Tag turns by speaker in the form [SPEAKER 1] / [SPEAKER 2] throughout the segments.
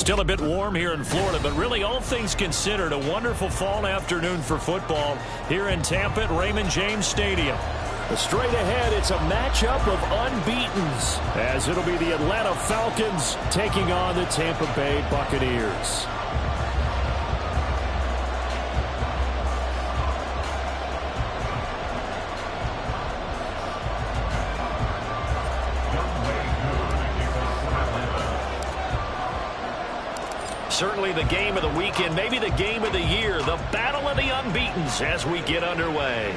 [SPEAKER 1] Still a bit warm here in Florida, but really all things considered, a wonderful fall afternoon for football here in Tampa at Raymond James Stadium. Straight ahead, it's a matchup of unbeatens, as it'll be the Atlanta Falcons taking on the Tampa Bay Buccaneers. Certainly the game of the weekend, maybe the game of the year, the battle of the unbeatens as we get underway.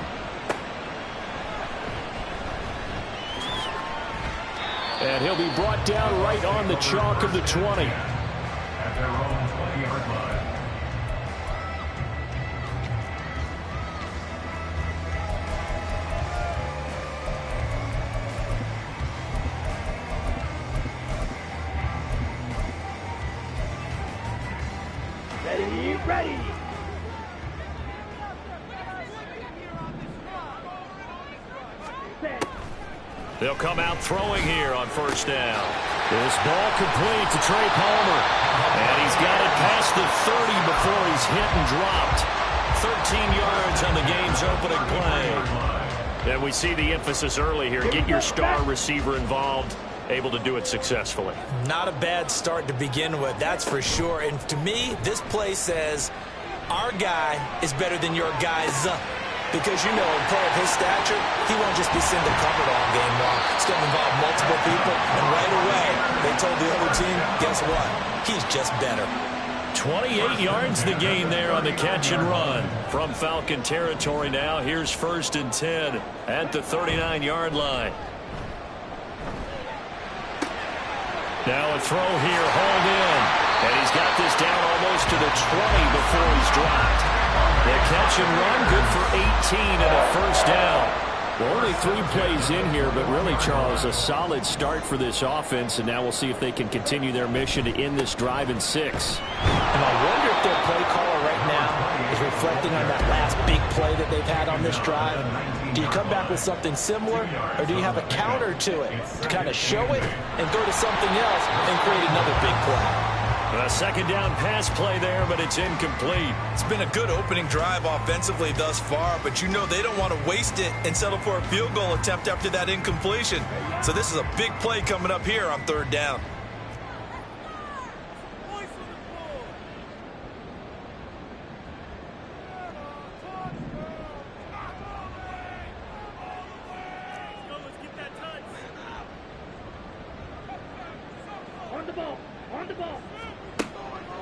[SPEAKER 1] And he'll be brought down right on the chalk of the 20.
[SPEAKER 2] At their own 20-yard line.
[SPEAKER 3] Ready.
[SPEAKER 1] They'll come out throwing here on first down. This ball complete to Trey Palmer. And he's got it past the 30 before he's hit and dropped. 13 yards on the game's opening play. And we see the emphasis early here. Get your star receiver involved. Able to do it successfully.
[SPEAKER 4] Not a bad start to begin with, that's for sure. And to me, this play says our guy is better than your guy's. Because, you know, a player of his stature, he won't just be sitting covered all game long. It's going to involve multiple people. And right away, they told the other team, guess what? He's just better.
[SPEAKER 1] 28 yards the gain there on the catch and run. From Falcon territory now, here's 1st and 10 at the 39-yard line. Now a throw here, hauled in. And he's got this down almost to the 20 before he's dropped. The catch and run, good for 18 and a first down. Well, only 3 plays in here, but really, Charles, a solid start for this offense. And now we'll see if they can continue their mission to end this drive in 6.
[SPEAKER 4] And I wonder if their play caller right now is reflecting on that last big play that they've had on this drive. Do you come back with something similar, or do you have a counter to it to kind of show it and go to something else and create another big play?
[SPEAKER 1] A second down pass play there, but it's incomplete.
[SPEAKER 5] It's been a good opening drive offensively thus far, but you know they don't want to waste it and settle for a field goal attempt after that incompletion. So this is a big play coming up here on 3rd down.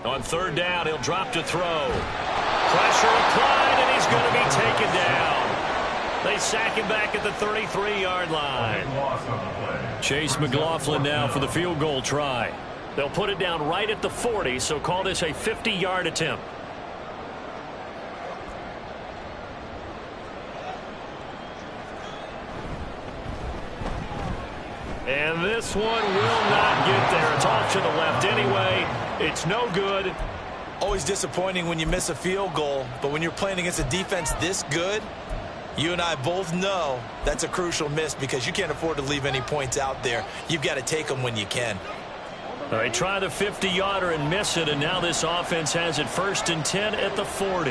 [SPEAKER 1] On 3rd down, he'll drop to throw. Pressure applied, and he's going to be taken down. They sack him back at the 33-yard line. Chase McLaughlin now for the field goal try. They'll put it down right at the 40, so call this a 50-yard attempt. And this one will not get there. It's off to the left anyway. It's no good.
[SPEAKER 5] Always disappointing when you miss a field goal, but when you're playing against a defense this good, you and I both know that's a crucial miss because you can't afford to leave any points out there. You've got to take them when you can.
[SPEAKER 1] All right, try the 50-yarder and miss it, and now this offense has it 1st and 10 at the 40.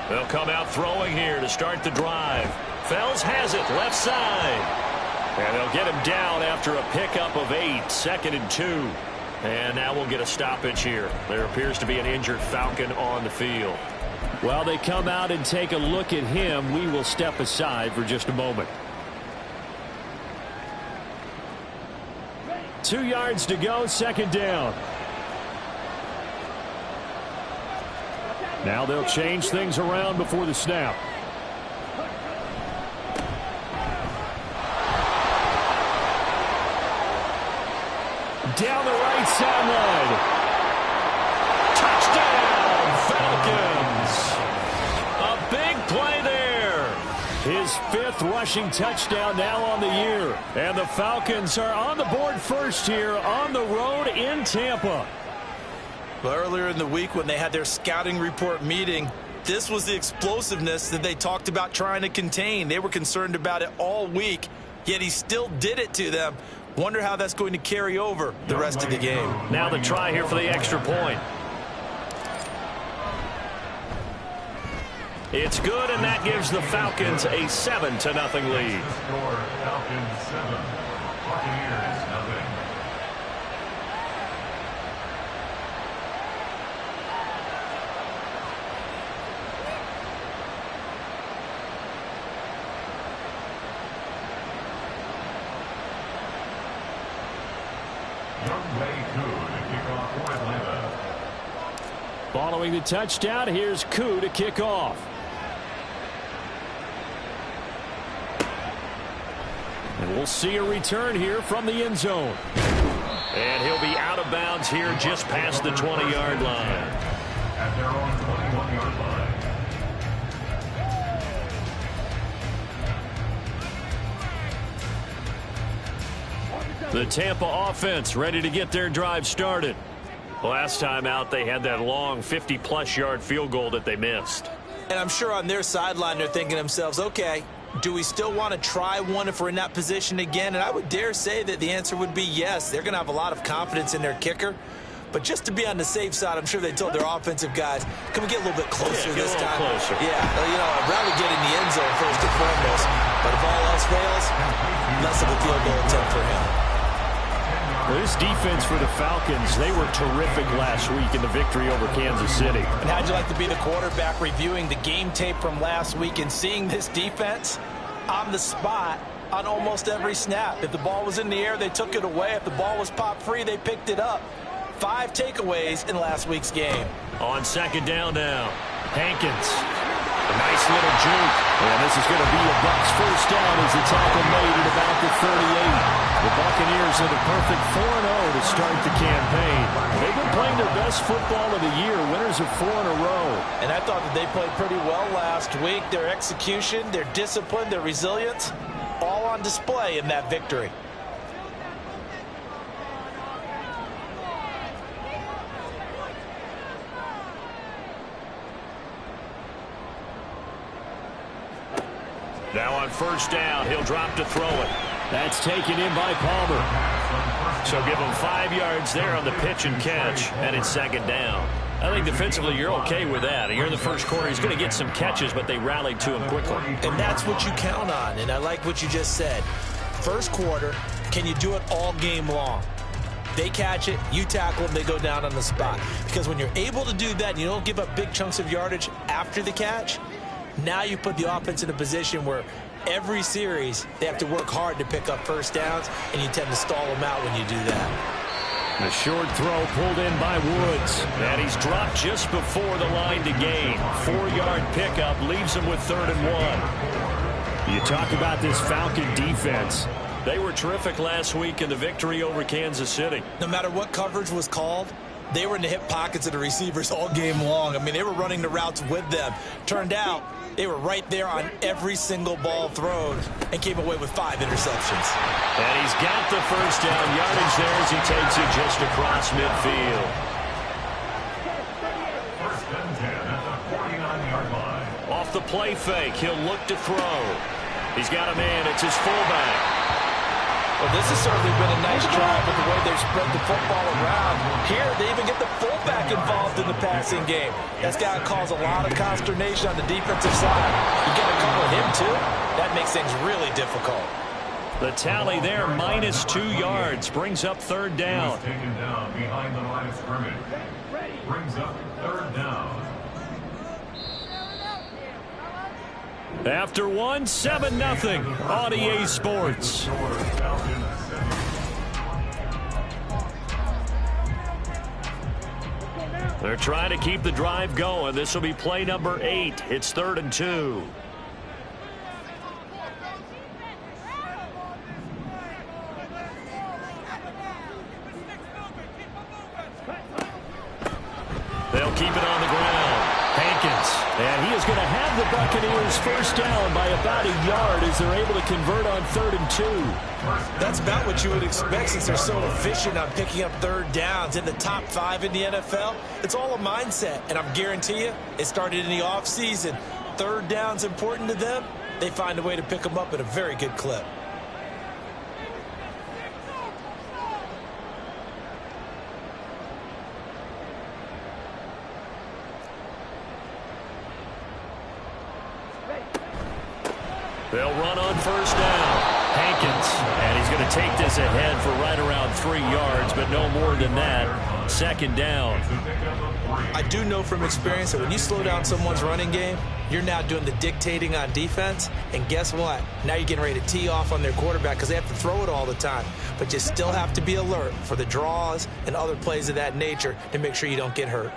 [SPEAKER 1] They'll come out throwing here to start the drive. Fells has it, left side. And they'll get him down after a pickup of 8, 2nd and 2. And now we'll get a stoppage here. There appears to be an injured Falcon on the field. While they come out and take a look at him, we will step aside for just a moment. 2 yards to go, 2nd down. Now they'll change things around before the snap. Down the right sideline. Touchdown, Falcons. A big play there. His 5th rushing touchdown now on the year. And the Falcons are on the board first here on the road in Tampa.
[SPEAKER 5] Well, earlier in the week when they had their scouting report meeting, this was the explosiveness that they talked about trying to contain. They were concerned about it all week, yet he still did it to them. Wonder how that's going to carry over the rest of the game.
[SPEAKER 1] Now the try here for the extra point. It's good, and that gives the Falcons a 7-0 lead.
[SPEAKER 2] Score, Falcons 7, Buccaneers 0.
[SPEAKER 1] Following the touchdown, here's Koo to kick off. And we'll see a return here from the end zone. And he'll be out of bounds here just past the 20-yard line.
[SPEAKER 2] At their own 21-yard line.
[SPEAKER 1] The Tampa offense ready to get their drive started. Last time out, they had that long 50-plus yard field goal that they missed.
[SPEAKER 5] And I'm sure on their sideline they're thinking to themselves, okay, do we still want to try one if we're in that position again? And I would dare say that the answer would be yes. They're going to have a lot of confidence in their kicker. But just to be on the safe side, I'm sure they told their offensive guys, can we get a little bit closer this time?
[SPEAKER 1] Closer.
[SPEAKER 5] Yeah, I'd rather get in the end zone first and foremost. But if all else fails, less of a field goal attempt for him.
[SPEAKER 1] This defense for the Falcons, they were terrific last week in the victory over Kansas City.
[SPEAKER 4] And how'd you like to be the quarterback reviewing the game tape from last week and seeing this defense on the spot on almost every snap? If the ball was in the air, they took it away. If the ball was popped free, they picked it up. 5 takeaways in last week's game.
[SPEAKER 1] On second down now, Hankins. A nice little juke. And this is going to be a Bucs first down as the tackle made at about the 38. The Buccaneers are the perfect 4-0 to start the campaign. They've been playing their best football of the year, winners of 4 in a row.
[SPEAKER 4] And I thought that they played pretty well last week. Their execution, their discipline, their resilience, all on display in that victory.
[SPEAKER 1] Now on first down, he'll drop to throw it. That's taken in by Palmer. So give him 5 yards there on the pitch and catch, and it's second down. I think defensively you're okay with that. You're in the first quarter. He's going to get some catches, but they rallied to him quickly.
[SPEAKER 5] And that's what you count on, and I like what you just said. First quarter, can you do it all game long? They catch it, you tackle them, they go down on the spot. Because when you're able to do that and you don't give up big chunks of yardage after the catch, now you put the offense in a position where every series they have to work hard to pick up first downs, and you tend to stall them out when you do that.
[SPEAKER 1] The short throw pulled in by Woods. And he's dropped just before the line to gain. 4-yard pickup leaves him with 3rd and 1. You talk about this Falcon defense. They were terrific last week in the victory over Kansas City.
[SPEAKER 5] No matter what coverage was called, they were in the hip pockets of the receivers all game long. I mean, they were running the routes with them. Turned out they were right there on every single ball thrown and came away with 5 interceptions.
[SPEAKER 1] And he's got the first down yardage there as he takes it just across midfield.
[SPEAKER 2] First and 10 at the 49-yard line.
[SPEAKER 1] Off the play fake, he'll look to throw. He's got a man. It's his fullback.
[SPEAKER 4] Well, this has certainly been a nice drive with the way they've spread the football around. Here, they even get the fullback involved in the passing game. That's got to cause a lot of consternation on the defensive side. You got to cover him, too. That makes things really difficult.
[SPEAKER 1] The tally there, minus 2 yards, brings up 3rd down.
[SPEAKER 2] Taken down behind the line of scrimmage. Brings up 3rd down.
[SPEAKER 1] After 1, 7-0 on EA Sports. They're trying to keep the drive going. This will be play number 8. It's 3rd and 2. They'll keep it on the ground. Hankins. And he is going to have the Buccaneers first down by about a yard as they're able to convert on 3rd and 2.
[SPEAKER 5] That's about what you would expect since they're so efficient on picking up 3rd downs in the top 5 in the NFL. It's all a mindset, and I'm guarantee you it started in the offseason. 3rd down's important to them. They find a way to pick them up at a very good clip.
[SPEAKER 1] They'll run on first down. Hankins, and he's going to take this ahead for right around 3 yards, but no more than that. Second down.
[SPEAKER 5] I do know from experience that when you slow down someone's running game, you're now doing the dictating on defense, and guess what? Now you're getting ready to tee off on their quarterback because they have to throw it all the time. But you still have to be alert for the draws and other plays of that nature to make sure you don't get hurt.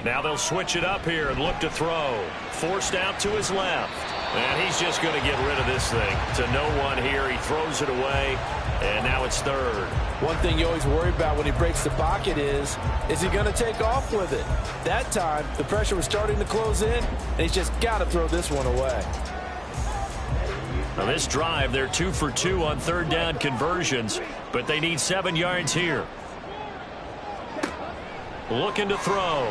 [SPEAKER 1] Now they'll switch it up here and look to throw. Forced out to his left. And he's just going to get rid of this thing. To no one here. He throws it away. And now it's third.
[SPEAKER 3] One thing you always worry about when he breaks the pocket is he going to take off with it? That time, the pressure was starting to close in, and he's just got to throw this one away.
[SPEAKER 1] On this drive, they're 2 for 2 on third down conversions, but they need 7 yards here. Looking to throw.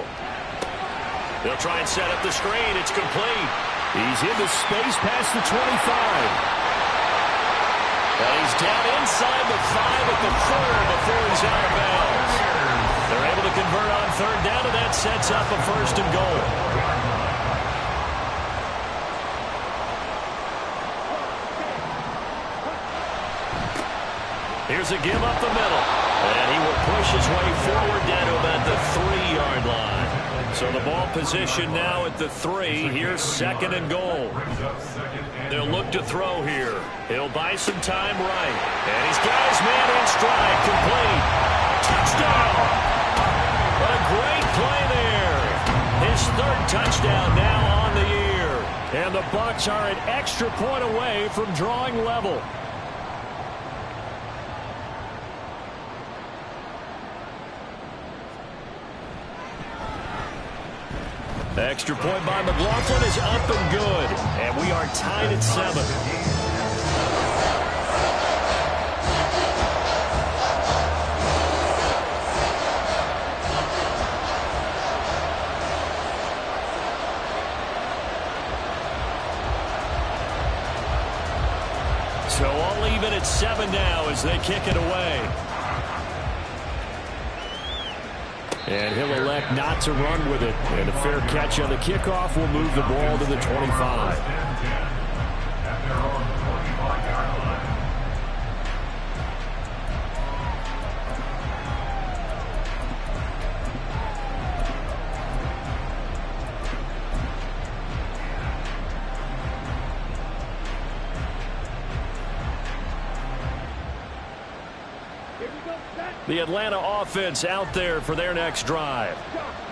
[SPEAKER 1] They'll try and set up the screen. It's complete. He's into space past the 25. And he's down inside the 5 at the 4 before he's out of bounds. They're able to convert on third down, and that sets up a first and goal. Here's a give up the middle. And he will push his way forward down to about the 3-yard line. So the ball position now at the 3. Here's second and goal. They'll look to throw here. He'll buy some time right. And he's got his man in stride. Complete. Touchdown. What a great play there. His third touchdown now on the year. And the Bucs are an extra point away from drawing level. Extra point by McLaughlin is up and good. And we are tied at 7. So all even at 7 now as they kick it away. And he'll elect not to run with it. And a fair catch on the kickoff will move the ball to the 25. The Atlanta offense out there for their next drive.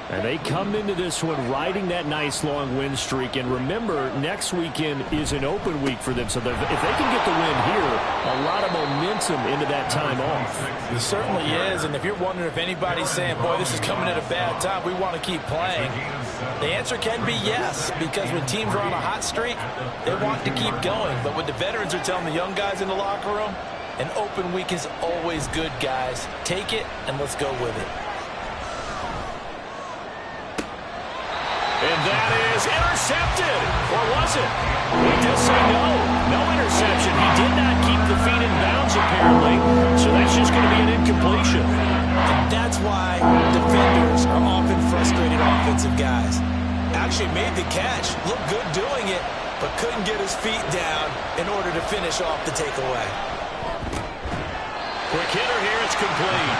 [SPEAKER 1] And they come into this one riding that nice long win streak. And remember, next weekend is an open week for them. So if they can get the win here, a lot of momentum into that time off.
[SPEAKER 5] It certainly is. And if you're wondering if anybody's saying, boy, this is coming at a bad time, we want to keep playing, the answer can be yes. Because when teams are on a hot streak, they want to keep going. But what the veterans are telling the young guys in the locker room, an open week is always good, guys. Take it, and let's go with it.
[SPEAKER 1] And that is intercepted. Or was it? We just say no. No interception. He did not keep the feet in bounds, apparently. So that's just going to be an incompletion.
[SPEAKER 5] And that's why defenders are often frustrated offensive guys. Actually made the catch. Looked good doing it, but couldn't get his feet down in order to finish off the takeaway.
[SPEAKER 1] Quick hitter here, it's complete.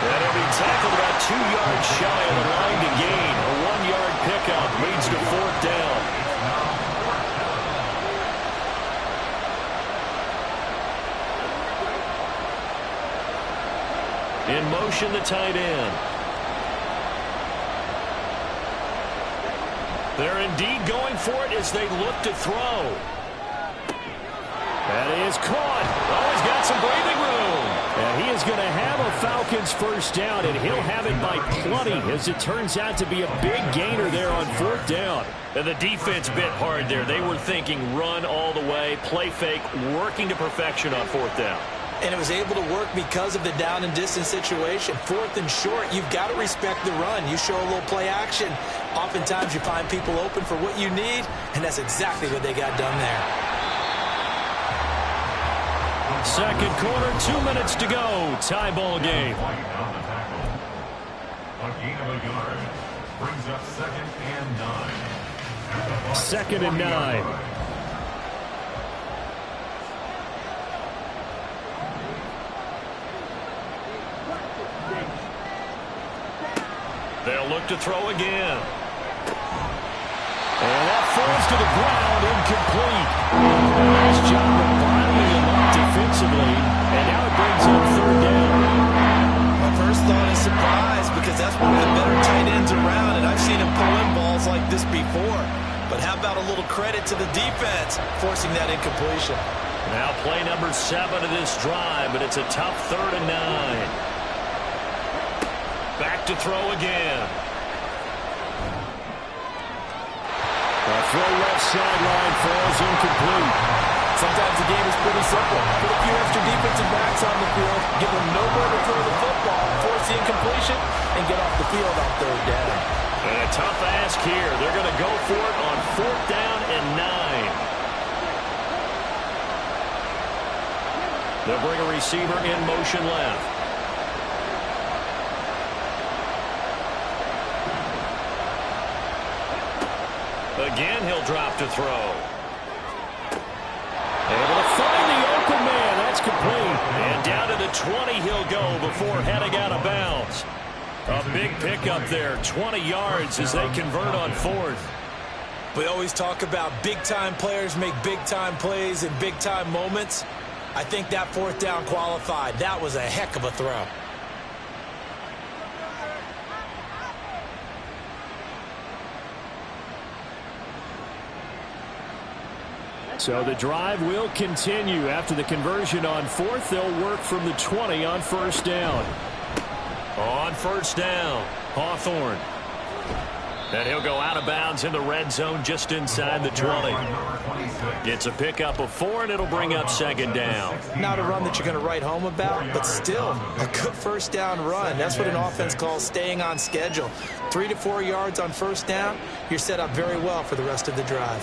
[SPEAKER 1] And he'll be tackled about 2 yards shy of the line to gain. A 1-yard pickup leads to fourth down. In motion, the tight end. They're indeed going for it as they look to throw. That is caught. Oh, he's got some breathing room. And he is going to have a Falcons first down, and he'll have it by plenty as it turns out to be a big gainer there on fourth down. And the defense bit hard there. They were thinking run all the way, play fake, working to perfection on fourth down.
[SPEAKER 5] And it was able to work because of the down and distance situation. Fourth and short, you've got to respect the run. You show a little play action. Oftentimes you find people open for what you need, and that's exactly what they got done there.
[SPEAKER 1] Second quarter, 2 minutes to go. Tie ball game.
[SPEAKER 2] A gain of a yard. Brings up 2nd and 9.
[SPEAKER 1] 2nd and 9. They'll look to throw again. And that falls to the ground, incomplete. Nice job of bottling him up defensively. And now it brings up 3rd down.
[SPEAKER 5] My first thought is surprise, because that's one of the better tight ends around, and I've seen him pull in balls like this before. But how about a little credit to the defense forcing that incompletion?
[SPEAKER 1] Now play number 7 of this drive, but it's a tough 3rd and 9. Back to throw again. The throw left sideline falls incomplete.
[SPEAKER 3] Sometimes the game is pretty simple. Put a few extra defensive backs on the field, give them nowhere to throw the football, force the incompletion, and get off the field on 3rd down.
[SPEAKER 1] And a tough ask here. They're going to go for it on 4th down and 9. They'll bring a receiver in motion left. Again, he'll drop to throw. Able to find the open man. That's complete. And down to the 20 he'll go before heading out of bounds. A big pickup there. 20 yards as they convert on 4th.
[SPEAKER 5] We always talk about big-time players make big-time plays in big-time moments. I think that 4th down qualified. That was a heck of a throw.
[SPEAKER 1] So the drive will continue. After the conversion on 4th, they'll work from the 20 on 1st down. On 1st down, Hawthorne. And he'll go out of bounds in the red zone just inside the 20. It's a pickup of 4, and it'll bring up 2nd down.
[SPEAKER 5] Not a run that you're going to write home about, but still a good 1st down run. That's what an offense calls staying on schedule. 3 to 4 yards on 1st down, you're set up very well for the rest of the drive.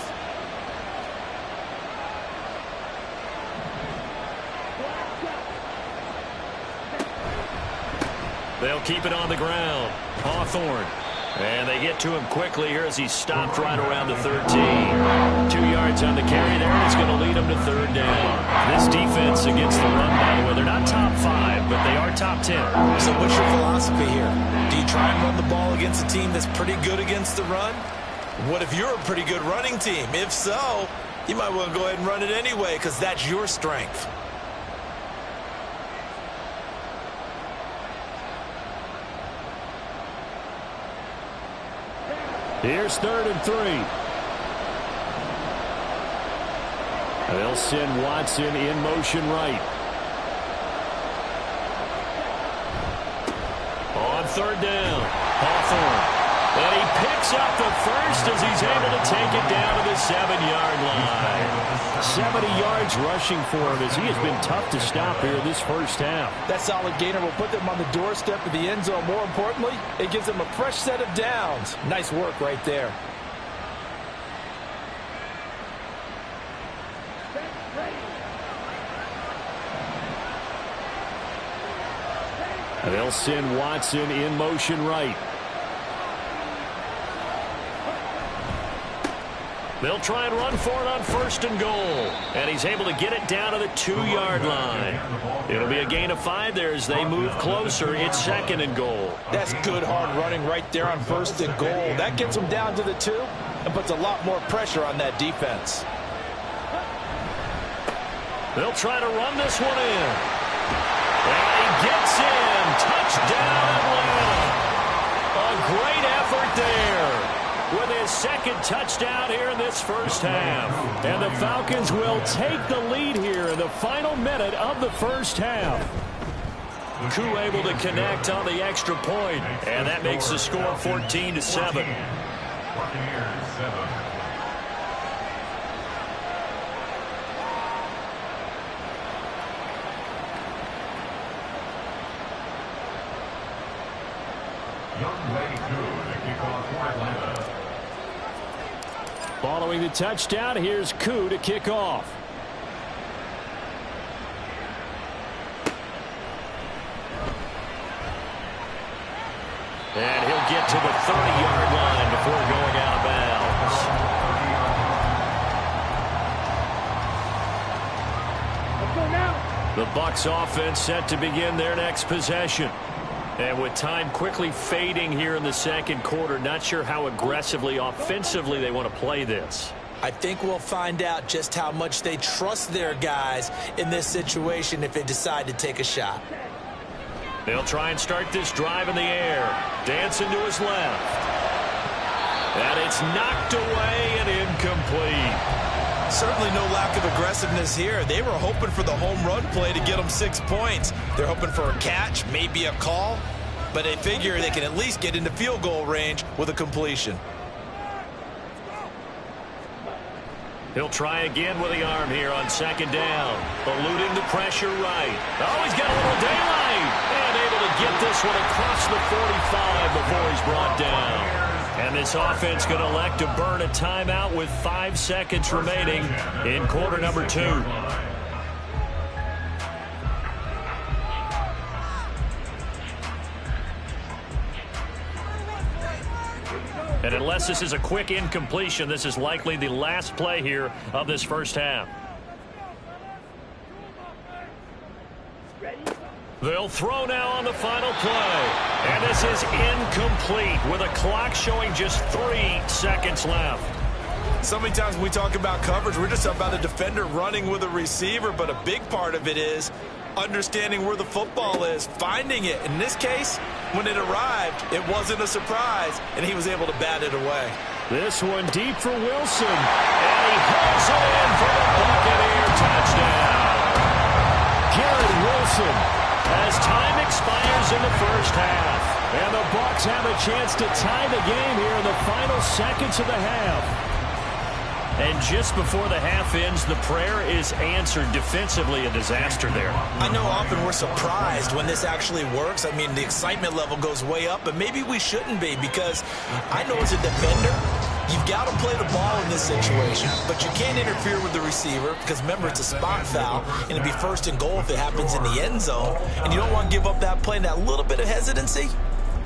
[SPEAKER 1] They'll keep it on the ground. Hawthorne. And they get to him quickly here as he's stopped right around the 13. 2 yards on the carry there, and it's going to lead him to 3rd down. This defense against the run, by the way, they're not top 5, but they are top 10.
[SPEAKER 5] So what's your philosophy here? Do you try and run the ball against a team that's pretty good against the run? What if you're a pretty good running team? If so, you might want to go ahead and run it anyway, because that's your strength.
[SPEAKER 1] Here's 3rd and 3. They'll send Watson in motion right. On 3rd down, Hawthorne. And he picks up the first as he's able to take it down to the 7-yard line. 70 yards rushing for him as he has been tough to stop here this first half.
[SPEAKER 3] That solid gainer will put them on the doorstep of the end zone. More importantly, it gives them a fresh set of downs. Nice work right there.
[SPEAKER 1] They'll send Watson in motion right. They'll try and run for it on 1st and goal. And he's able to get it down to the 2-yard line. It'll be a gain of 5 there as they move closer. It's 2nd and goal.
[SPEAKER 3] That's good hard running right there on 1st and goal. That gets them down to the 2 and puts a lot more pressure on that defense.
[SPEAKER 1] They'll try to run this one in. And he gets in. Touchdown, Atlanta. A great effort there. With his 2nd touchdown here in this first half. And the Falcons will take the lead here in the final minute of the first half. Koo able to connect on the extra point, and that makes the score 14-7.
[SPEAKER 2] Buccaneers 7. Young Way Koo to kick off for Atlanta.
[SPEAKER 1] Following the touchdown, here's Koo to kick off. And he'll get to the 30-yard line before going out of bounds. The Bucs offense set to begin their next possession. And with time quickly fading here in the second quarter, not sure how aggressively, offensively they want to play this.
[SPEAKER 4] I think we'll find out just how much they trust their guys in this situation if they decide to take a shot.
[SPEAKER 1] They'll try and start this drive in the air. Dancing to his left. And it's knocked away and incomplete.
[SPEAKER 5] Certainly no lack of aggressiveness here. They were hoping for the home run play to get them 6 points. They're hoping for a catch, maybe a call, but they figure they can at least get into field goal range with a completion.
[SPEAKER 1] He'll try again with the arm here on second down. Eluding the pressure right. Oh, he's got a little daylight. And able to get this one across the 45 before he's brought down. And this offense going to elect to burn a timeout with 5 seconds remaining in quarter number 2. And unless this is a quick incompletion, this is likely the last play here of this first half. They'll throw now on the final play. And this is incomplete with a clock showing just 3 seconds left.
[SPEAKER 5] So many times when we talk about coverage, we're just about a defender running with a receiver, but a big part of it is understanding where the football is, finding it. In this case, when it arrived, it wasn't a surprise, and he was able to bat it away.
[SPEAKER 1] This one deep for Wilson. And he hauls it in for the Buccaneer touchdown. Garrett Wilson. As time expires in the first half. And the Bucs have a chance to tie the game here in the final seconds of the half. And just before the half ends, the prayer is answered. Defensively, a disaster there.
[SPEAKER 4] I know often we're surprised when this actually works. I mean, the excitement level goes way up, but maybe we shouldn't be, because I know as a defender, you've got to play the ball in this situation, but you can't interfere with the receiver because, remember, it's a spot foul, and it'd be first and goal if it happens in the end zone, and you don't want to give up that play. And that little bit of hesitancy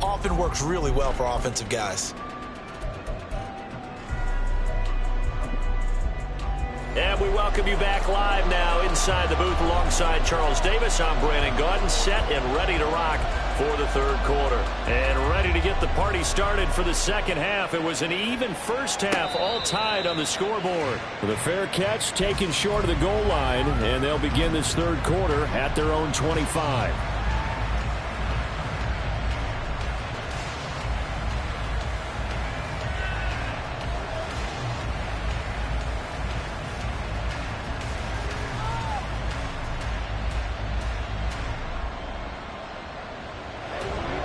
[SPEAKER 4] often works really well for offensive guys.
[SPEAKER 1] And we welcome you back live now inside the booth alongside Charles Davis. I'm Brandon Gaudin, set and ready to rock for the third quarter. And ready to get the party started for the second half. It was an even first half, all tied on the scoreboard. With a fair catch taken short of the goal line, and they'll begin this third quarter at their own 25.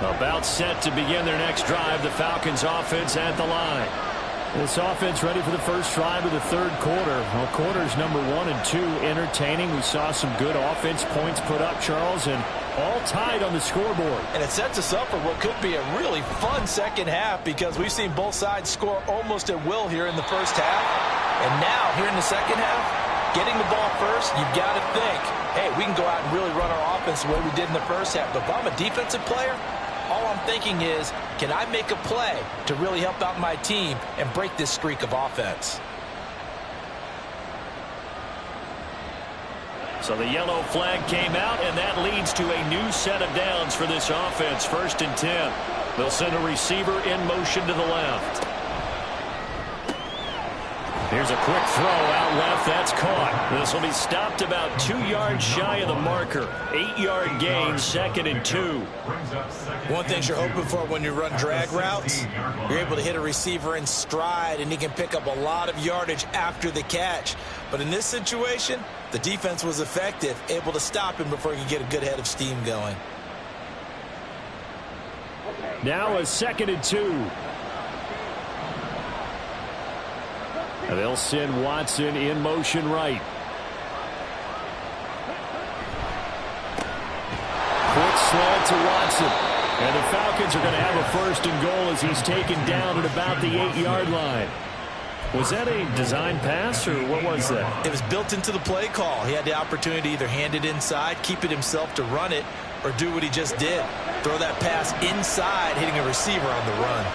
[SPEAKER 1] About set to begin their next drive, the Falcons offense at the line. This offense ready for the first drive of the third quarter. Well, quarters number 1 and 2 entertaining. We saw some good offense points put up, Charles, and all tied on the scoreboard.
[SPEAKER 3] And it sets us up for what could be a really fun second half, because we've seen both sides score almost at will here in the first half. And now, here in the second half, getting the ball first, you've got to think, hey, we can go out and really run our offense the way we did in the first half. But if I'm a defensive player, all I'm thinking is, can I make a play to really help out my team and break this streak of offense?
[SPEAKER 1] So the yellow flag came out, and that leads to a new set of downs for this offense. 1st and 10. They'll send a receiver in motion to the left. Here's a quick throw out left. That's caught. This will be stopped about 2 yards shy of the marker. 8-yard gain, 2nd and 2.
[SPEAKER 4] One thing you're hoping for when you run drag routes, you're able to hit a receiver in stride, and he can pick up a lot of yardage after the catch. But in this situation, the defense was effective, able to stop him before he could get a good head of steam going.
[SPEAKER 1] Now a 2nd and 2. They'll send Watson in motion right. Quick slant to Watson. And the Falcons are going to have a 1st and goal as he's taken down at about the 8-yard line. Was that a design pass, or what was that?
[SPEAKER 4] It was built into the play call. He had the opportunity to either hand it inside, keep it himself to run it, or do what he just did.
[SPEAKER 5] Throw that pass inside, hitting a receiver on the run.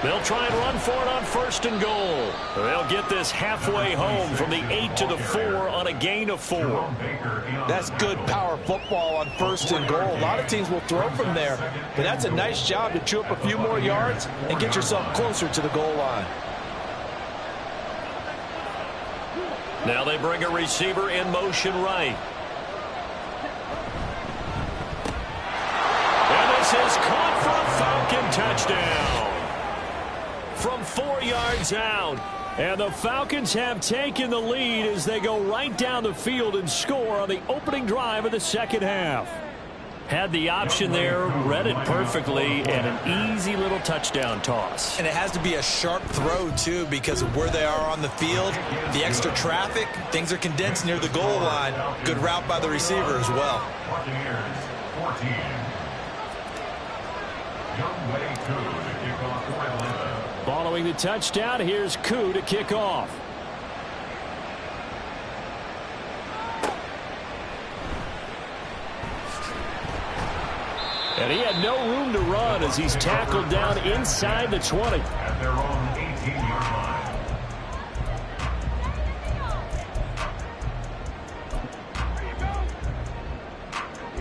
[SPEAKER 1] They'll try and run for it on 1st and goal. They'll get this halfway home from the 8 to the 4 on a gain of 4.
[SPEAKER 3] That's good power football on 1st and goal. A lot of teams will throw from there, but that's a nice job to chew up a few more yards and get yourself closer to the goal line.
[SPEAKER 1] Now they bring a receiver in motion right. And this is caught for a Falcon touchdown. From 4 yards out. And the Falcons have taken the lead as they go right down the field and score on the opening drive of the second half. Had the option there, read it perfectly, and an easy little touchdown toss.
[SPEAKER 5] And it has to be a sharp throw, too, because of where they are on the field. The extra traffic, things are condensed near the goal line. Good route by the receiver as well.
[SPEAKER 2] Buccaneers 14. Youngway Koo to kick off for Atlanta.
[SPEAKER 1] Following the touchdown, here's Koo to kick off. And he had no room to run as he's tackled down inside the 20.
[SPEAKER 2] At their own 18-yard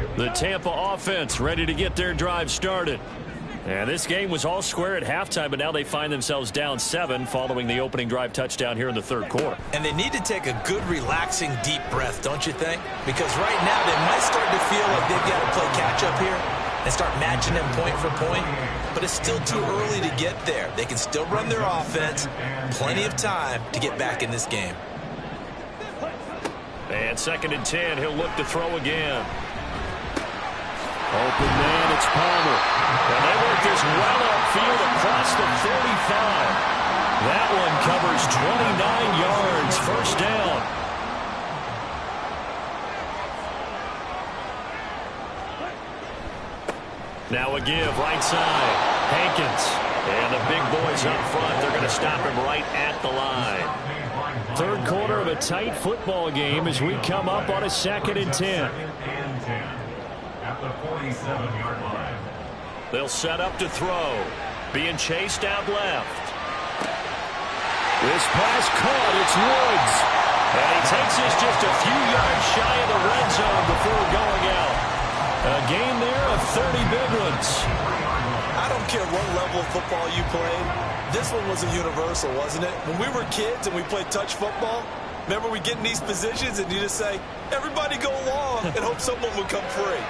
[SPEAKER 2] line.
[SPEAKER 1] The Tampa offense ready to get their drive started. And this game was all square at halftime, but now they find themselves down 7 following the opening drive touchdown here in the 3rd quarter.
[SPEAKER 5] And they need to take a good, relaxing, deep breath, don't you think? Because right now they might start to feel like they've got to play catch-up here and start matching them point for point. But it's still too early to get there. They can still run their offense. Plenty of time to get back in this game.
[SPEAKER 1] And 2nd and 10, he'll look to throw again. Open man, it's Palmer. And they work this well upfield across the 45. That one covers 29 yards, 1st down. Now a give, right side. Hankins. And the big boys up front, they're going to stop him right at the line. 3rd quarter of a tight football game as we come up on a 2nd and 10.
[SPEAKER 2] At the 47-yard line.
[SPEAKER 1] They'll set up to throw. Being chased out left. This pass caught. It's Woods. And he takes this just a few yards shy of the red zone before going out. A gain there of 30 big ones.
[SPEAKER 5] I don't care what level of football you played. This one was a universal, wasn't it? When we were kids and we played touch football, remember we get in these positions and you just say, everybody go along and hope someone will come free.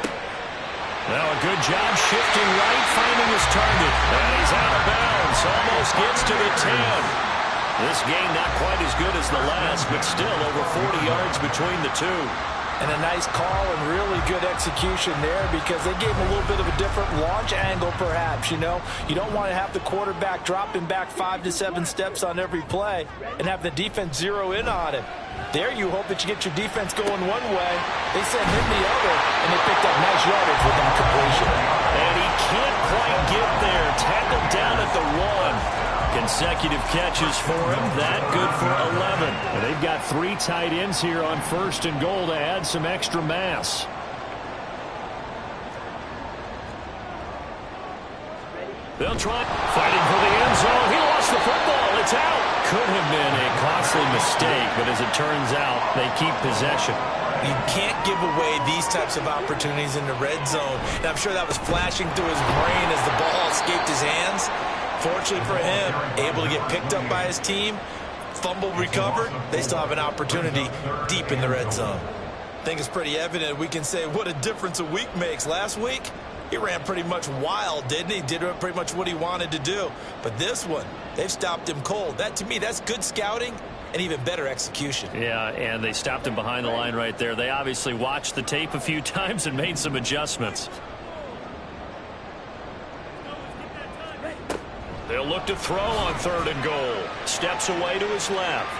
[SPEAKER 1] Now a good job shifting right, finding his target. And he's out of bounds. Almost gets to the 10. This game not quite as good as the last, but still over 40 yards between the two.
[SPEAKER 3] And a nice call and really good execution there because they gave him a little bit of a different launch angle perhaps, you know. You don't want to have the quarterback dropping back 5 to 7 steps on every play and have the defense zero in on him. There you hope that you get your defense going one way. They send him the other, and they picked up nice yardage with that completion.
[SPEAKER 1] And he can't quite get there. Tackled down at the 1. Consecutive catches for him. That good for 11. And they've got 3 tight ends here on 1st and goal to add some extra mass. They'll try fighting for the end zone. He lost the football. It's out. Could have been a costly mistake, but as it turns out, they keep possession.
[SPEAKER 5] You can't give away these types of opportunities in the red zone. And I'm sure that was flashing through his brain as the ball escaped his hands. Fortunately for him, able to get picked up by his team, fumble recovered. They still have an opportunity deep in the red zone. I think it's pretty evident we can say what a difference a week makes. Last week, he ran pretty much wild, didn't he? Did pretty much what he wanted to do. But this one, they've stopped him cold. That, to me, that's good scouting and even better execution.
[SPEAKER 1] Yeah, and they stopped him behind the line right there. They obviously watched the tape a few times and made some adjustments. They'll look to throw on 3rd and goal. Steps away to his left.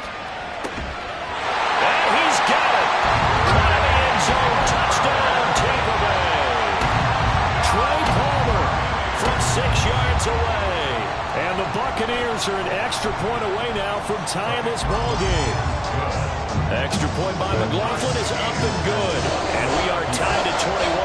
[SPEAKER 1] And he's got it. Caught in the end zone. Touchdown, Tampa Bay. Trey Palmer from 6 yards away. And the Buccaneers are an extra point away now from tying this ball game. Extra point by McLaughlin is up and good. And we are tied at 21.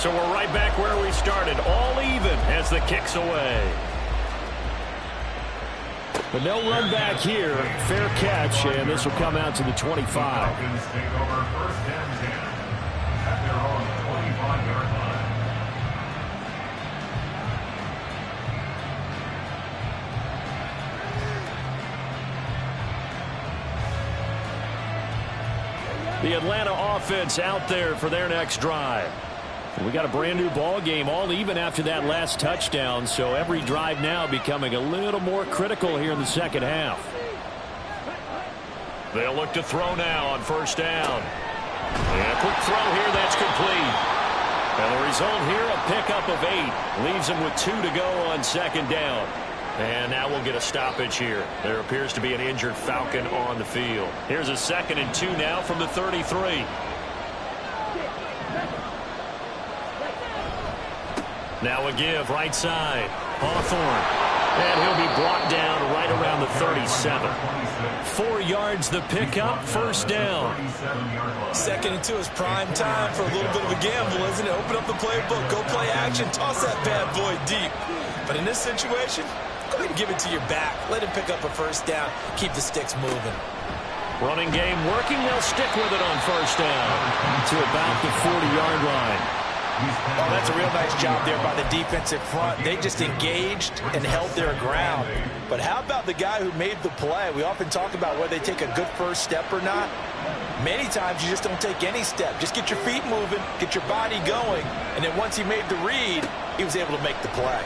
[SPEAKER 1] So we're right back where we started, all even as the kick's away. But no run back here. Fair catch, and this will come out to the 25.
[SPEAKER 2] Falcons take over first and 10 at their own 25-yard line.
[SPEAKER 1] The Atlanta offense out there for their next drive. We got a brand new ball game, all even after that last touchdown, so every drive now becoming a little more critical here in the second half. They'll look to throw now on first down. And a quick throw here, that's complete. And the result here, a pickup of 8. Leaves them with 2 to go on second down. And now we'll get a stoppage here. There appears to be an injured Falcon on the field. Here's a 2nd and 2 now from the 33. Now a give, right side. Hawthorne. And he'll be brought down right around the 37. 4 yards the pickup, first down.
[SPEAKER 5] 2nd and 2 is prime time for a little bit of a gamble, isn't it? Open up the playbook, go play action, toss that bad boy deep. But in this situation, go ahead and give it to your back. Let him pick up a first down. Keep the sticks moving.
[SPEAKER 1] Running game working. They'll stick with it on first down to about the 40-yard line.
[SPEAKER 5] Oh, that's a real nice job there by the defensive front. They just engaged and held their ground. But how about the guy who made the play? We often talk about whether they take a good first step or not. Many times you just don't take any step. Just get your feet moving, get your body going, and then once he made the read, he was able to make the play.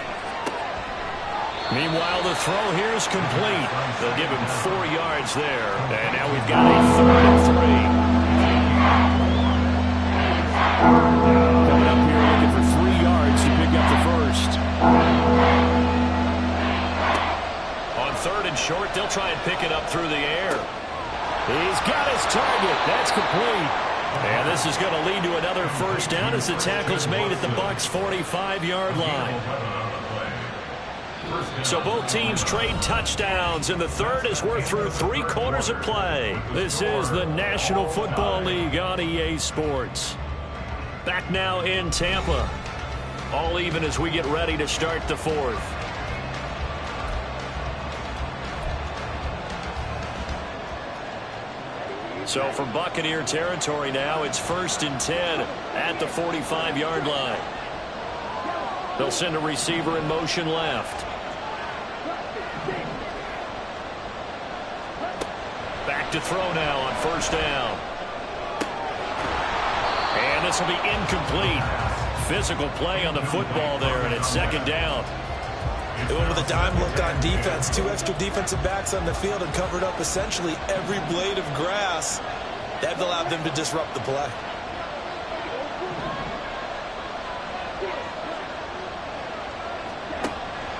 [SPEAKER 1] Meanwhile, the throw here is complete. They'll give him 4 yards there. And now we've got a 3rd and 3. Coming up here looking for 3 yards to pick up the first. On 3rd and short, they'll try and pick it up through the air. He's got his target. That's complete. And this is going to lead to another first down as the tackle's made at the Bucs' 45-yard line. So both teams trade touchdowns, and the third as we're through 3 quarters of play. This is the National Football League on EA Sports. Back now in Tampa. All even as we get ready to start the 4th. So for Buccaneer territory now, it's 1st and 10 at the 45-yard line. They'll send a receiver in motion left. Back to throw now on first down. And this will be incomplete. Physical play on the football there, and it's 2nd down.
[SPEAKER 5] They went with a dime look on defense. 2 extra defensive backs on the field and covered up essentially every blade of grass. That allowed them to disrupt the play.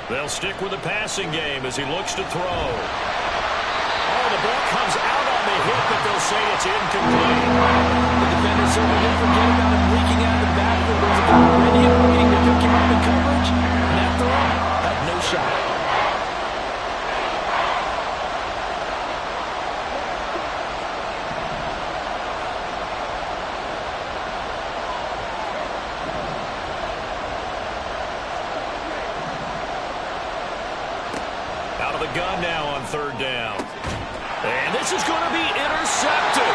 [SPEAKER 1] They'll stick with the passing game as he looks to throw. Oh, the ball comes out on the hit, but they'll say it's incomplete.
[SPEAKER 3] The defender certainly didn't forget about him leaking out of the backfield. There was a guy ready and waiting to pick him up in coverage. And that throw had no shot.
[SPEAKER 1] Out of the gun now on 3rd down. And this is going to be intercepted.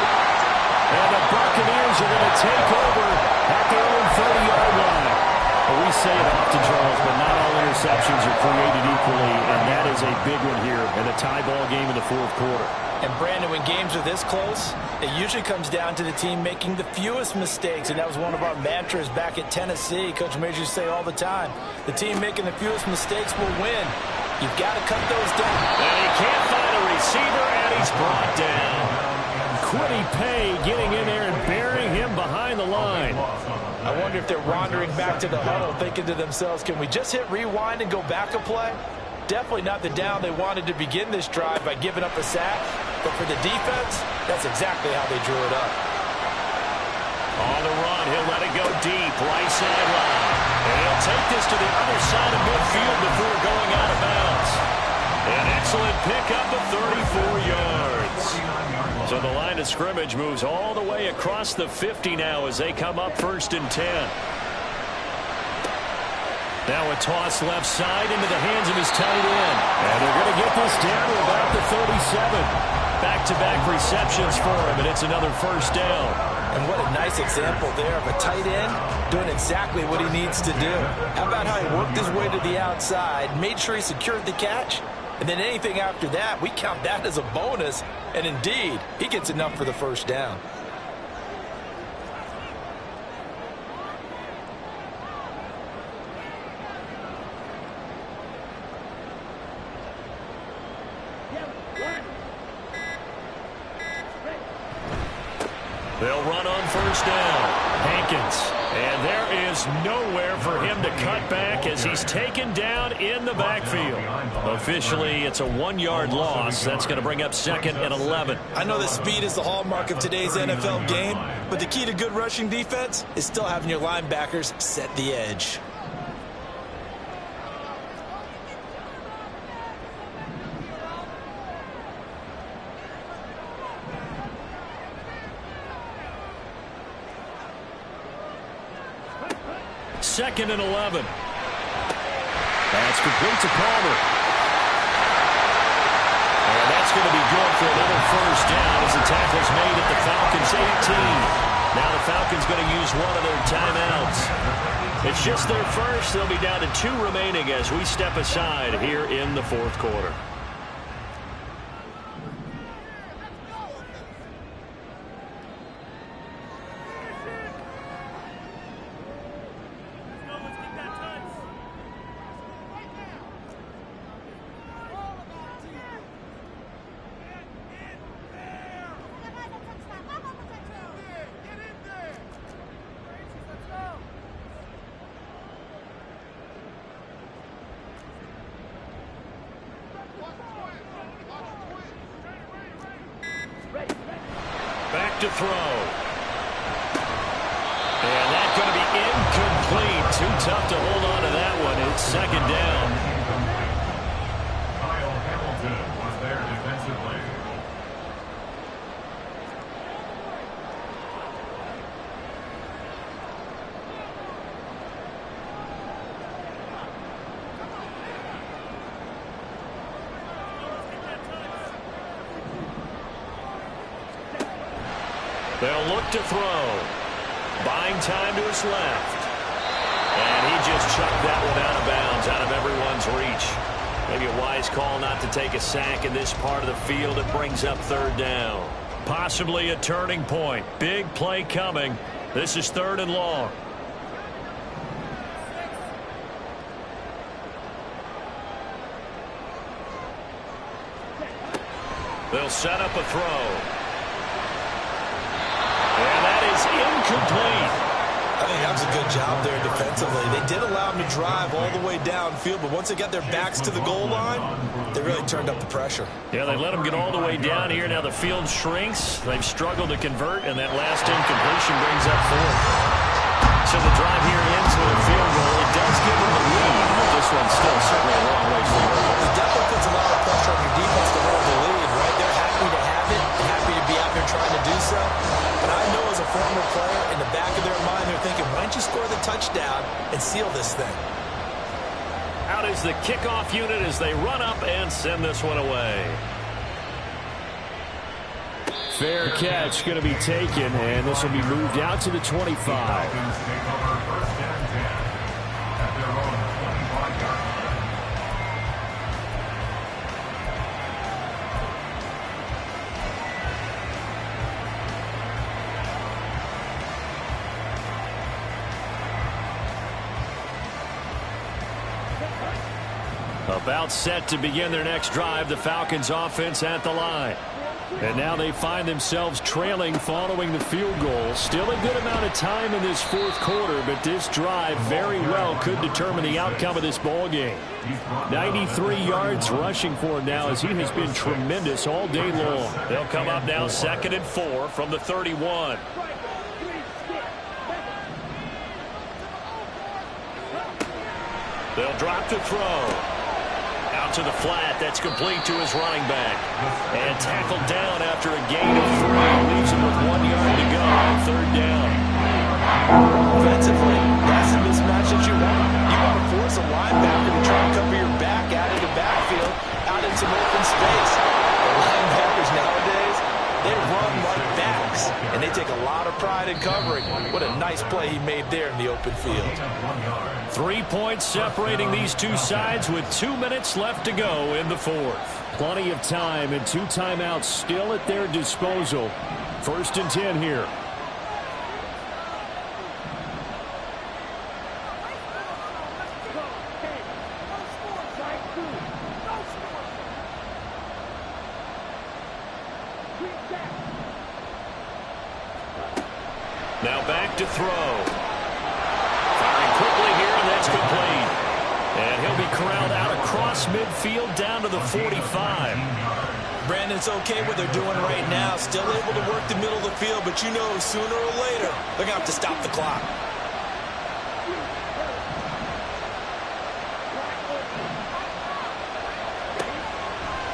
[SPEAKER 1] And the Buccaneers are going to take over at their own 30-yard line. Well, we say it often, Charles, but not all interceptions are created equally, and that is a big one here in a tie ball game in the 4th quarter.
[SPEAKER 3] And Brandon, when games are this close, it usually comes down to the team making the fewest mistakes, and that was one of our mantras back at Tennessee. Coach Major used to say all the time, the team making the fewest mistakes will win. You've got to cut those down.
[SPEAKER 1] And he can't find a receiver, and he's brought down. Quiddy Pay getting in there and burying him behind the line.
[SPEAKER 3] I wonder if they're wandering back to the huddle thinking to themselves, can we just hit rewind and go back a play? Definitely not the down they wanted to begin this drive by giving up a sack. But for the defense, that's exactly how they drew it up.
[SPEAKER 1] On the run, he'll let it go deep, right sideline. And he'll take this to the other side of midfield before going out of bounds. An excellent pickup of 34 yards. So the line of scrimmage moves all the way across the 50 now as they come up 1st and 10. Now a toss left side into the hands of his tight end. And they're going to get this down to about the 37. Back-to-back receptions for him, and it's another 1st down.
[SPEAKER 3] And what a nice example there of a tight end doing exactly what he needs to do. How about how he worked his way to the outside, made sure he secured the catch, and then anything after that, we count that as a bonus. And indeed, he gets enough for the 1st down.
[SPEAKER 1] They'll run on 1st down. Hankins. And there is nowhere for him to cut back as he's taken down in the backfield. Officially, it's a 1-yard loss. That's going to bring up 2nd and 11.
[SPEAKER 4] I know that speed is the hallmark of today's NFL game, but the key to good rushing defense is still having your linebackers set the edge.
[SPEAKER 1] Second and 11. That's complete to Palmer. And that's going to be good for another 1st down as the tackle's made at the Falcons' 18. Now the Falcons going to use one of their timeouts. It's just their first. They'll be down to 2 remaining as we step aside here in the 4th quarter. To throw. And that's going to be incomplete. Too tough to hold on to that one. It's 2nd down.
[SPEAKER 2] Kyle Hamilton was there defensively.
[SPEAKER 1] They'll look to throw. Buying time to his left. And he just chucked that one out of bounds, out of everyone's reach. Maybe a wise call not to take a sack in this part of the field. It brings up 3rd down. Possibly a turning point. Big play coming. This is 3rd and long. They'll set up a throw. And that is incomplete.
[SPEAKER 4] I think that was a good job there defensively. They did allow him to drive all the way downfield, but once they got their backs to the goal line, they really turned up the pressure.
[SPEAKER 1] Yeah, they let him get all the way down here. Now the field shrinks. They've struggled to convert, and that last incompletion brings up 4th. So the drive here into a field goal, it does give them the lead, but this one's still certainly a long way from over.
[SPEAKER 4] It definitely puts a lot of pressure on your defense to hold the lead, right? They're happy to have it, happy to be out there trying to do so. But I know as a former player, in the back of their mind, they're thinking, why don't you score the touchdown and seal this thing?
[SPEAKER 1] Out is the kickoff unit as they run up and send this one away. Fair catch going to be taken, and this will be moved out to the 25.
[SPEAKER 2] Falcons take over 1st and 10 at their own 25-yard line.
[SPEAKER 1] About set to begin their next drive. The Falcons offense at the line. And now they find themselves trailing following the field goal. Still a good amount of time in this fourth quarter, but this drive very well could determine the outcome of this ball game. 93 yards rushing for him now as he has been tremendous all day long. They'll come up now 2nd and 4 from the 31. They'll drop to throw. Out to the flat. That's complete to his running back. And tackled down after a gain of 3. Leaves him with 1 yard to go on 3rd down.
[SPEAKER 3] Offensively, that's the mismatch that you want. You want to force a linebacker to try and cover your back out of the backfield, out in some open space. The linebackers nowadays, they run like backs, and they take a lot of pride in covering. What a nice play he made there in the open field.
[SPEAKER 1] 3 points separating these two sides with 2 minutes left to go in the fourth. Plenty of time and 2 timeouts still at their disposal. 1st and 10 here. Now back to throw. Firing quickly here, and that's complete. And he'll be corralled out across midfield down to the 45.
[SPEAKER 4] Brandon, it's okay what they're doing right now. Still able to work the middle of the field, but you know sooner or later they're going to have to stop the clock.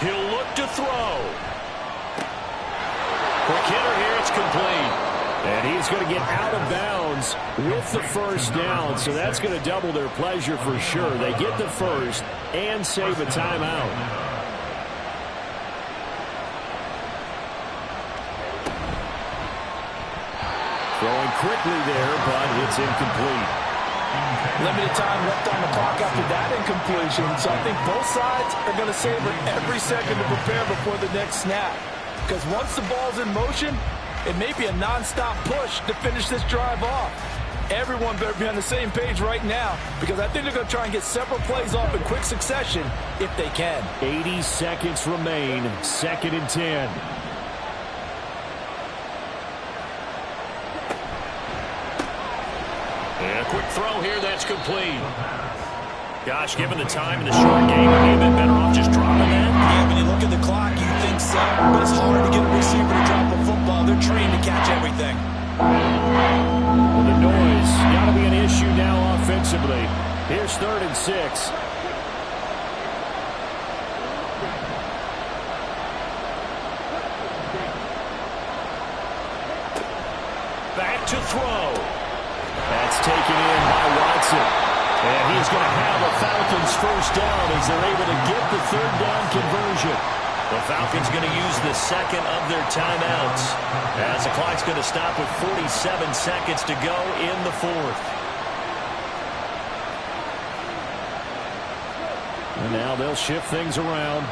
[SPEAKER 1] He'll look to throw. Quick hitter here, it's complete. And he's going to get out of bounds with the 1st down, so that's going to double their pleasure for sure. They get the 1st and save a timeout. Throwing quickly there, but it's incomplete.
[SPEAKER 3] Limited time left on the clock after that incompletion, so I think both sides are going to savor every second to prepare before the next snap. Because once the ball's in motion, it may be a non-stop push to finish this drive off. Everyone better be on the same page right now because I think they're going to try and get several plays off in quick succession if they can.
[SPEAKER 1] 80 seconds remain. 2nd and 10. And a quick throw here. That's complete. Gosh, given the time in the short game, would he have been better off just dropping that?
[SPEAKER 4] Yeah, when you look at the clock, you think so. But it's hard to get a receiver to drop a football. They're trained to catch everything.
[SPEAKER 1] Well, the noise got to be an issue now offensively. Here's 3rd and 6. Back to throw. That's taken in by Watson. And he's going to have a Falcons 1st down as they're able to get the 3rd down conversion. The Falcons going to use the 2nd of their timeouts as the clock's going to stop with 47 seconds to go in the 4th. And now they'll shift things around.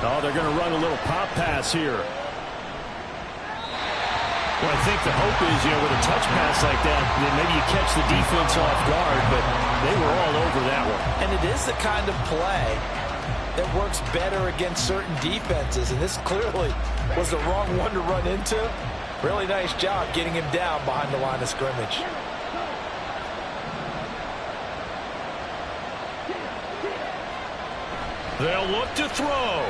[SPEAKER 1] Oh, they're going to run a little pop pass here. Well, I think the hope is, with a touch pass like that, then maybe you catch the defense off guard, but they were all over that one.
[SPEAKER 3] And it is the kind of play that works better against certain defenses, and this clearly was the wrong one to run into. Really nice job getting him down behind the line of scrimmage.
[SPEAKER 1] They'll look to throw.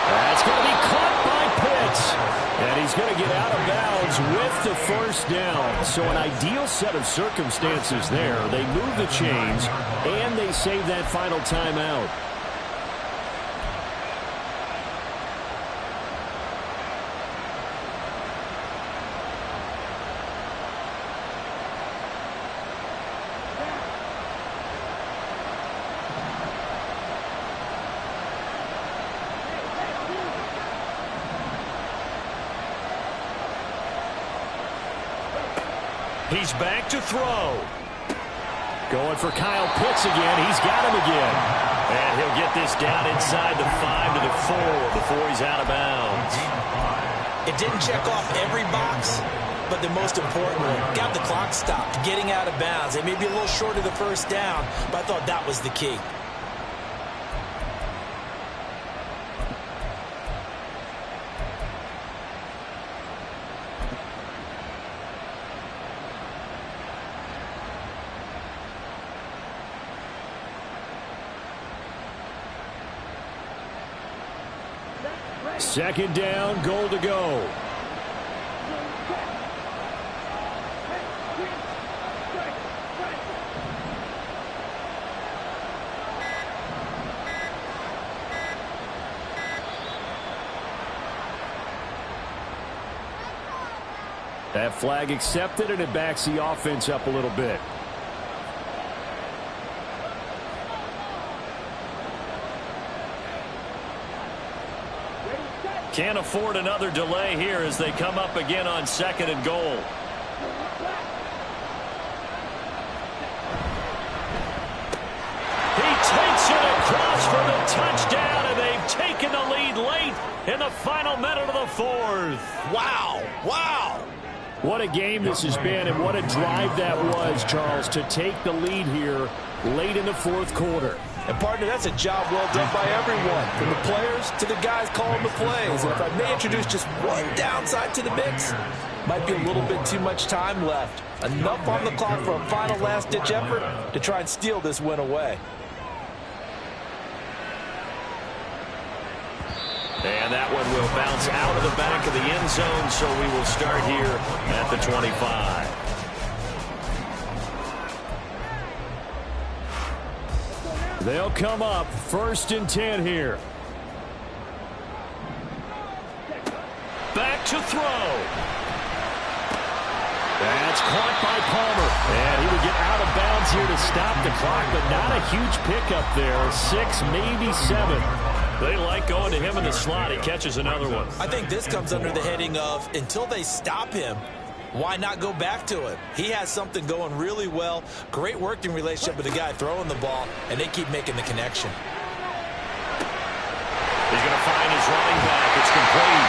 [SPEAKER 1] That's going to be caught by Pitts. And he's going to get out of bounds with the 1st down. So an ideal set of circumstances there. They move the chains, and they save that final timeout. He's back to throw. Going for Kyle Pitts again. He's got him again. And he'll get this down inside the 5 to the 4 before he's out of bounds.
[SPEAKER 4] It didn't check off every box, but the most important one, got the clock stopped, getting out of bounds. They may be a little short of the first down, but I thought that was the key.
[SPEAKER 1] Second down, goal to go. That flag accepted, and it backs the offense up a little bit. Can't afford another delay here as they come up again on second and goal. He takes it across for the touchdown, and they've taken the lead late in the final minute of the fourth.
[SPEAKER 4] Wow. Wow.
[SPEAKER 1] What a game this has been, and what a drive that was, Charles, to take the lead here late in the fourth quarter.
[SPEAKER 3] And, partner, that's a job well done by everyone, from the players to the guys calling the plays. And if I may introduce just one downside to the mix, might be a little bit too much time left. Enough on the clock for a final last-ditch effort to try and steal this win away.
[SPEAKER 1] And that one will bounce out of the back of the end zone, so we will start here at the 25. They'll come up first and 10 here. Back to throw. That's caught by Palmer. And he would get out of bounds here to stop the clock, but not a huge pickup there. 6, maybe 7. They like going to him in the slot. He catches another one.
[SPEAKER 4] I think this comes under the heading of until they stop him, why not go back to it? He has something going really well. Great working relationship with the guy throwing the ball, and they keep making the connection.
[SPEAKER 1] He's going to find his running back. It's complete.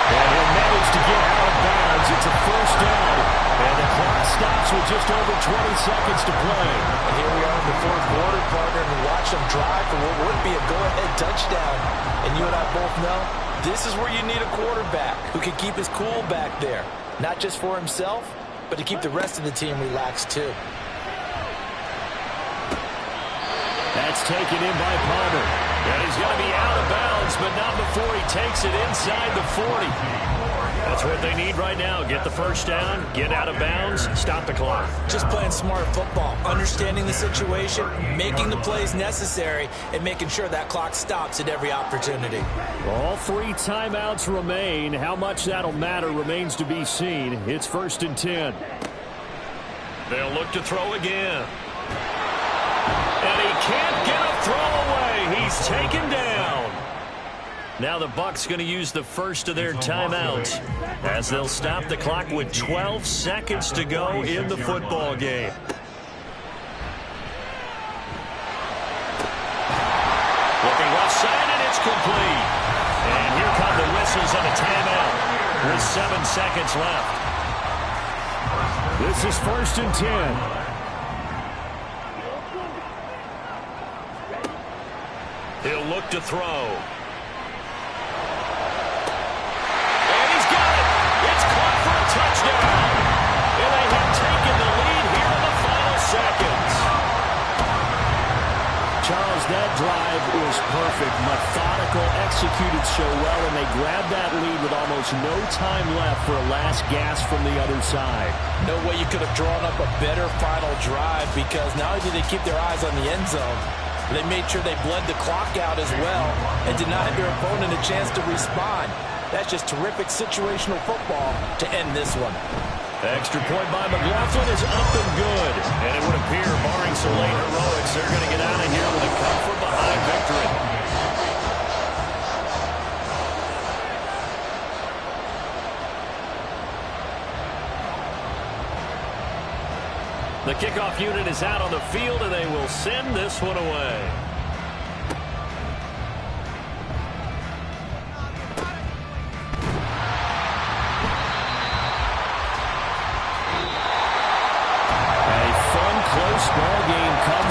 [SPEAKER 1] And he'll manage to get out of bounds. It's a first down. And the clock stops with just over 20 seconds to play.
[SPEAKER 3] And here we are in the fourth quarter, partner, and we watch them drive for what would be a go-ahead touchdown. And you and I both know this is where you need a quarterback who can keep his cool back there. Not just for himself, but to keep the rest of the team relaxed, too.
[SPEAKER 1] That's taken in by Palmer. And he's going to be out of bounds, but not before he takes it inside the 40. That's what they need right now. Get the first down, get out of bounds, stop the clock.
[SPEAKER 4] Just playing smart football, understanding the situation, making the plays necessary, and making sure that clock stops at every opportunity.
[SPEAKER 1] All 3 timeouts remain. How much that'll matter remains to be seen. It's first and 10. They'll look to throw again. And he can't get a throw away. He's taken down. Now the Bucs going to use the first of their timeouts as they'll stop the clock with 12 seconds to go in the football game. Looking left side, and it's complete. And here come the whistles and a timeout with 7 seconds left. This is first and 10. He'll look to throw. And he's got it. It's caught for a touchdown. And they have taken the lead here in the final seconds. Charles, that drive was perfect. Methodical, executed so well, and they grabbed that lead with almost no time left for a last gasp from the other side.
[SPEAKER 3] No way you could have drawn up a better final drive, because not only did they keep their eyes on the end zone, they made sure they bled the clock out as well and denied their opponent a chance to respond. That's just terrific situational football to end this one.
[SPEAKER 1] Extra point by McLaughlin is up and good. And it would appear, barring some late heroics, they're going to get out of here with a come-from-behind victory. The kickoff unit is out on the field, and they will send this one away.
[SPEAKER 6] this ball game comes